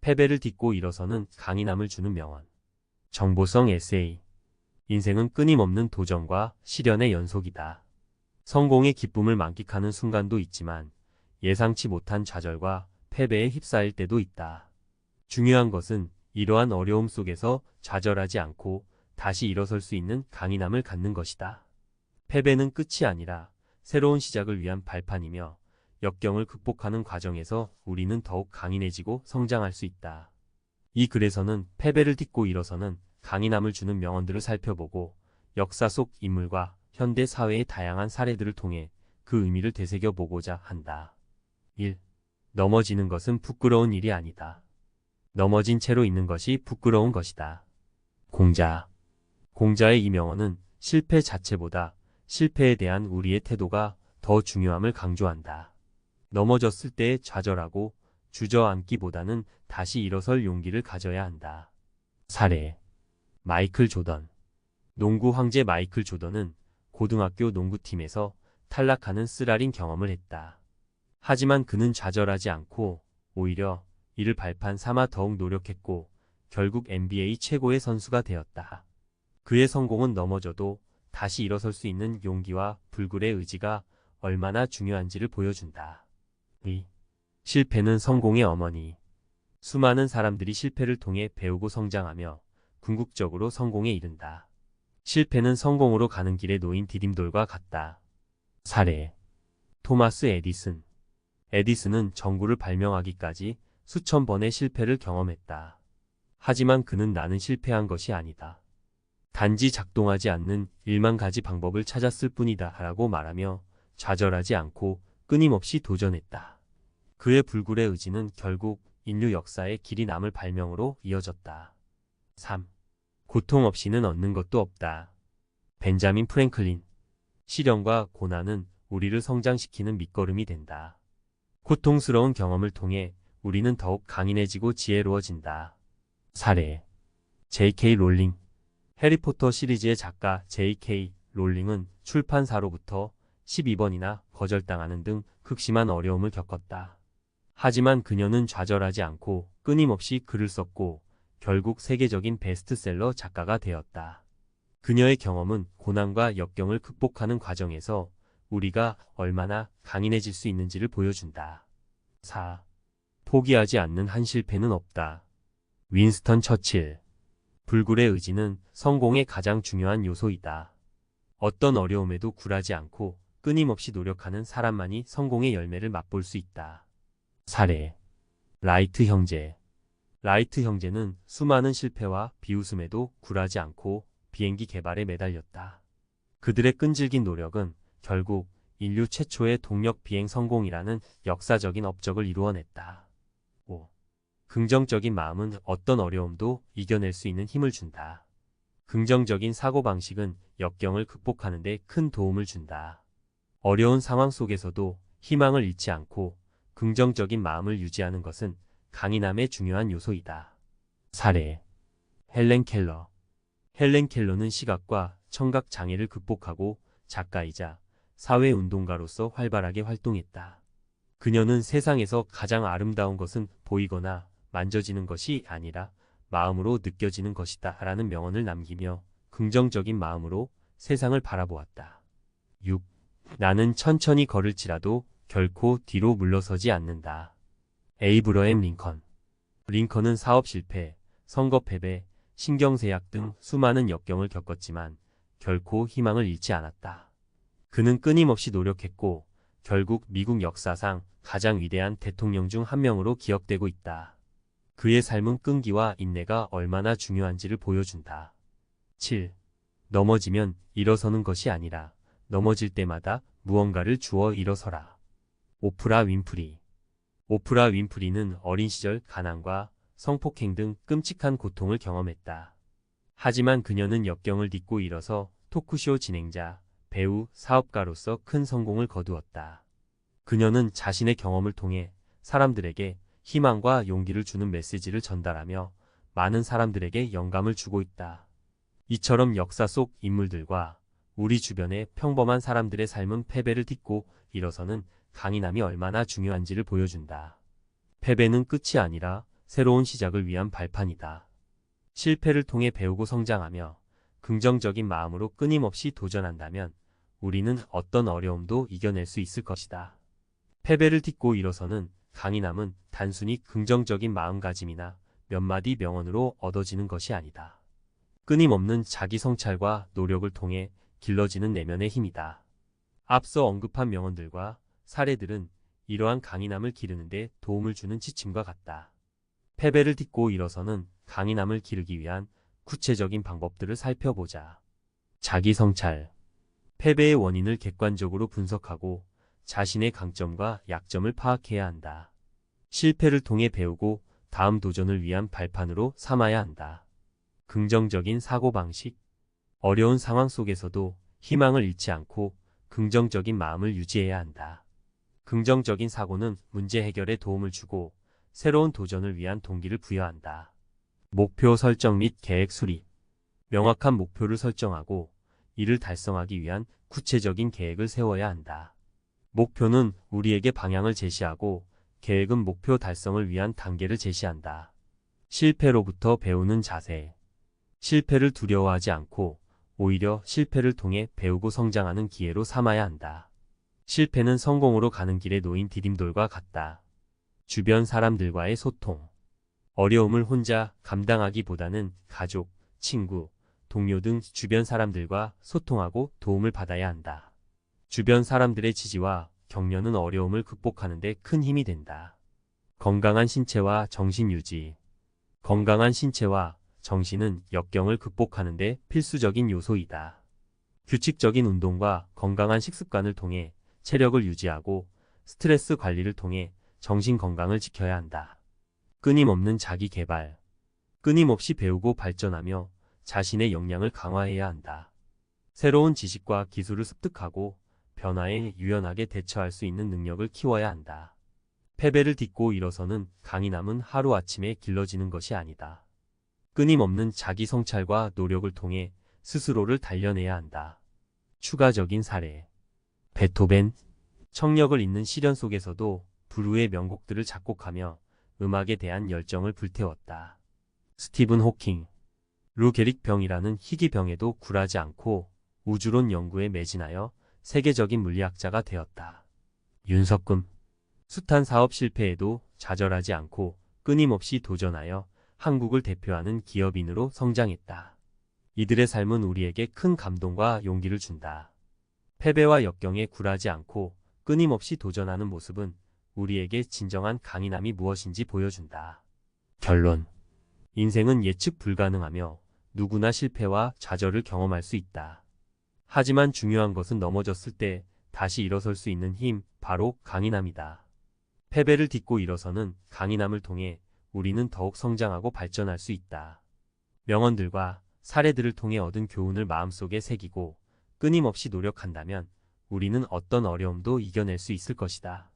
패배를 딛고 일어서는 강인함을 주는 명언. 정보성 에세이. 인생은 끊임없는 도전과 시련의 연속이다. 성공의 기쁨을 만끽하는 순간도 있지만 예상치 못한 좌절과 패배에 휩싸일 때도 있다. 중요한 것은 이러한 어려움 속에서 좌절하지 않고 다시 일어설 수 있는 강인함을 갖는 것이다. 패배는 끝이 아니라 새로운 시작을 위한 발판이며 역경을 극복하는 과정에서 우리는 더욱 강인해지고 성장할 수 있다. 이 글에서는 패배를 딛고 일어서는 강인함을 주는 명언들을 살펴보고 역사 속 인물과 현대 사회의 다양한 사례들을 통해 그 의미를 되새겨 보고자 한다. 1. 넘어지는 것은 부끄러운 일이 아니다. 넘어진 채로 있는 것이 부끄러운 것이다. 공자. 공자의 이 명언은 실패 자체보다 실패에 대한 우리의 태도가 더 중요함을 강조한다. 넘어졌을 때 좌절하고 주저앉기보다는 다시 일어설 용기를 가져야 한다. 사례. 마이클 조던. 농구 황제 마이클 조던은 고등학교 농구팀에서 탈락하는 쓰라린 경험을 했다. 하지만 그는 좌절하지 않고 오히려 이를 발판 삼아 더욱 노력했고 결국 NBA 최고의 선수가 되었다. 그의 성공은 넘어져도 다시 일어설 수 있는 용기와 불굴의 의지가 얼마나 중요한지를 보여준다. 2. 실패는 성공의 어머니. 수많은 사람들이 실패를 통해 배우고 성장하며 궁극적으로 성공에 이른다. 실패는 성공으로 가는 길에 놓인 디딤돌과 같다. 사례. 토마스 에디슨. 에디슨은 전구를 발명하기까지 수천 번의 실패를 경험했다. 하지만 그는 나는 실패한 것이 아니다. 단지 작동하지 않는 1만 가지 방법을 찾았을 뿐이다 라고 말하며 좌절하지 않고 끊임없이 도전했다. 그의 불굴의 의지는 결국 인류 역사의 길이 남을 발명으로 이어졌다. 3. 고통 없이는 얻는 것도 없다. 벤자민 프랭클린. 시련과 고난은 우리를 성장시키는 밑거름이 된다. 고통스러운 경험을 통해 우리는 더욱 강인해지고 지혜로워진다. 사례. J.K. 롤링. 해리포터 시리즈의 작가 J.K. 롤링은 출판사로부터 12번이나 거절당하는 등 극심한 어려움을 겪었다. 하지만 그녀는 좌절하지 않고 끊임없이 글을 썼고 결국 세계적인 베스트셀러 작가가 되었다. 그녀의 경험은 고난과 역경을 극복하는 과정에서 우리가 얼마나 강인해질 수 있는지를 보여준다. 4. 포기하지 않는 한 실패는 없다. 윈스턴 처칠. 불굴의 의지는 성공의 가장 중요한 요소이다. 어떤 어려움에도 굴하지 않고 끊임없이 노력하는 사람만이 성공의 열매를 맛볼 수 있다. 사례. 라이트 형제. 라이트 형제는 수많은 실패와 비웃음에도 굴하지 않고 비행기 개발에 매달렸다. 그들의 끈질긴 노력은 결국 인류 최초의 동력 비행 성공이라는 역사적인 업적을 이루어냈다. 5. 긍정적인 마음은 어떤 어려움도 이겨낼 수 있는 힘을 준다. 긍정적인 사고방식은 역경을 극복하는 데 큰 도움을 준다. 어려운 상황 속에서도 희망을 잃지 않고 긍정적인 마음을 유지하는 것은 강인함의 중요한 요소이다. 사례. 헬렌 켈러. 헬렌 켈러는 시각과 청각 장애를 극복하고 작가이자 사회운동가로서 활발하게 활동했다. 그녀는 세상에서 가장 아름다운 것은 보이거나 만져지는 것이 아니라 마음으로 느껴지는 것이다 라는 명언을 남기며 긍정적인 마음으로 세상을 바라보았다. 6. 나는 천천히 걸을지라도 결코 뒤로 물러서지 않는다. 에이브러햄 링컨. 링컨은 사업 실패, 선거 패배, 신경쇠약 등 수많은 역경을 겪었지만 결코 희망을 잃지 않았다. 그는 끊임없이 노력했고 결국 미국 역사상 가장 위대한 대통령 중 한 명으로 기억되고 있다. 그의 삶은 끈기와 인내가 얼마나 중요한지를 보여준다. 7. 넘어지면 일어서는 것이 아니라 넘어질 때마다 무언가를 주워 일어서라. 오프라 윈프리. 오프라 윈프리는 어린 시절 가난과 성폭행 등 끔찍한 고통을 경험했다. 하지만 그녀는 역경을 딛고 일어서 토크쇼 진행자, 배우, 사업가로서 큰 성공을 거두었다. 그녀는 자신의 경험을 통해 사람들에게 희망과 용기를 주는 메시지를 전달하며 많은 사람들에게 영감을 주고 있다. 이처럼 역사 속 인물들과 우리 주변의 평범한 사람들의 삶은 패배를 딛고 일어서는 강인함이 얼마나 중요한지를 보여준다. 패배는 끝이 아니라 새로운 시작을 위한 발판이다. 실패를 통해 배우고 성장하며 긍정적인 마음으로 끊임없이 도전한다면 우리는 어떤 어려움도 이겨낼 수 있을 것이다. 패배를 딛고 일어서는 강인함은 단순히 긍정적인 마음가짐이나 몇 마디 명언으로 얻어지는 것이 아니다. 끊임없는 자기 성찰과 노력을 통해 길러지는 내면의 힘이다. 앞서 언급한 명언들과 사례들은 이러한 강인함을 기르는 데 도움을 주는 지침과 같다. 패배를 딛고 일어서는 강인함을 기르기 위한 구체적인 방법들을 살펴보자. 자기 성찰. 패배의 원인을 객관적으로 분석하고 자신의 강점과 약점을 파악해야 한다. 실패를 통해 배우고 다음 도전을 위한 발판으로 삼아야 한다. 긍정적인 사고방식. 어려운 상황 속에서도 희망을 잃지 않고 긍정적인 마음을 유지해야 한다. 긍정적인 사고는 문제 해결에 도움을 주고 새로운 도전을 위한 동기를 부여한다. 목표 설정 및 계획 수립. 명확한 목표를 설정하고 이를 달성하기 위한 구체적인 계획을 세워야 한다. 목표는 우리에게 방향을 제시하고 계획은 목표 달성을 위한 단계를 제시한다. 실패로부터 배우는 자세. 실패를 두려워하지 않고 오히려 실패를 통해 배우고 성장하는 기회로 삼아야 한다. 실패는 성공으로 가는 길에 놓인 디딤돌과 같다. 주변 사람들과의 소통. 어려움을 혼자 감당하기보다는 가족, 친구, 동료 등 주변 사람들과 소통하고 도움을 받아야 한다. 주변 사람들의 지지와 격려는 어려움을 극복하는 데 큰 힘이 된다. 건강한 신체와 정신 유지. 건강한 신체와 정신은 역경을 극복하는 데 필수적인 요소이다. 규칙적인 운동과 건강한 식습관을 통해 체력을 유지하고 스트레스 관리를 통해 정신 건강을 지켜야 한다. 끊임없는 자기 개발. 끊임없이 배우고 발전하며 자신의 역량을 강화해야 한다. 새로운 지식과 기술을 습득하고 변화에 유연하게 대처할 수 있는 능력을 키워야 한다. 패배를 딛고 일어서는 강인함은 하루아침에 길러지는 것이 아니다. 끊임없는 자기 성찰과 노력을 통해 스스로를 단련해야 한다. 추가적인 사례. 베토벤. 청력을 잇는 시련 속에서도 불후의 명곡들을 작곡하며 음악에 대한 열정을 불태웠다. 스티븐 호킹. 루 게릭 병이라는 희귀병에도 굴하지 않고 우주론 연구에 매진하여 세계적인 물리학자가 되었다. 윤석금. 숱한 사업 실패에도 좌절하지 않고 끊임없이 도전하여 한국을 대표하는 기업인으로 성장했다. 이들의 삶은 우리에게 큰 감동과 용기를 준다. 패배와 역경에 굴하지 않고 끊임없이 도전하는 모습은 우리에게 진정한 강인함이 무엇인지 보여준다. 결론. 인생은 예측 불가능하며 누구나 실패와 좌절을 경험할 수 있다. 하지만 중요한 것은 넘어졌을 때 다시 일어설 수 있는 힘, 바로 강인함이다. 패배를 딛고 일어서는 강인함을 통해 우리는 더욱 성장하고 발전할 수 있다. 명언들과 사례들을 통해 얻은 교훈을 마음속에 새기고 끊임없이 노력한다면 우리는 어떤 어려움도 이겨낼 수 있을 것이다.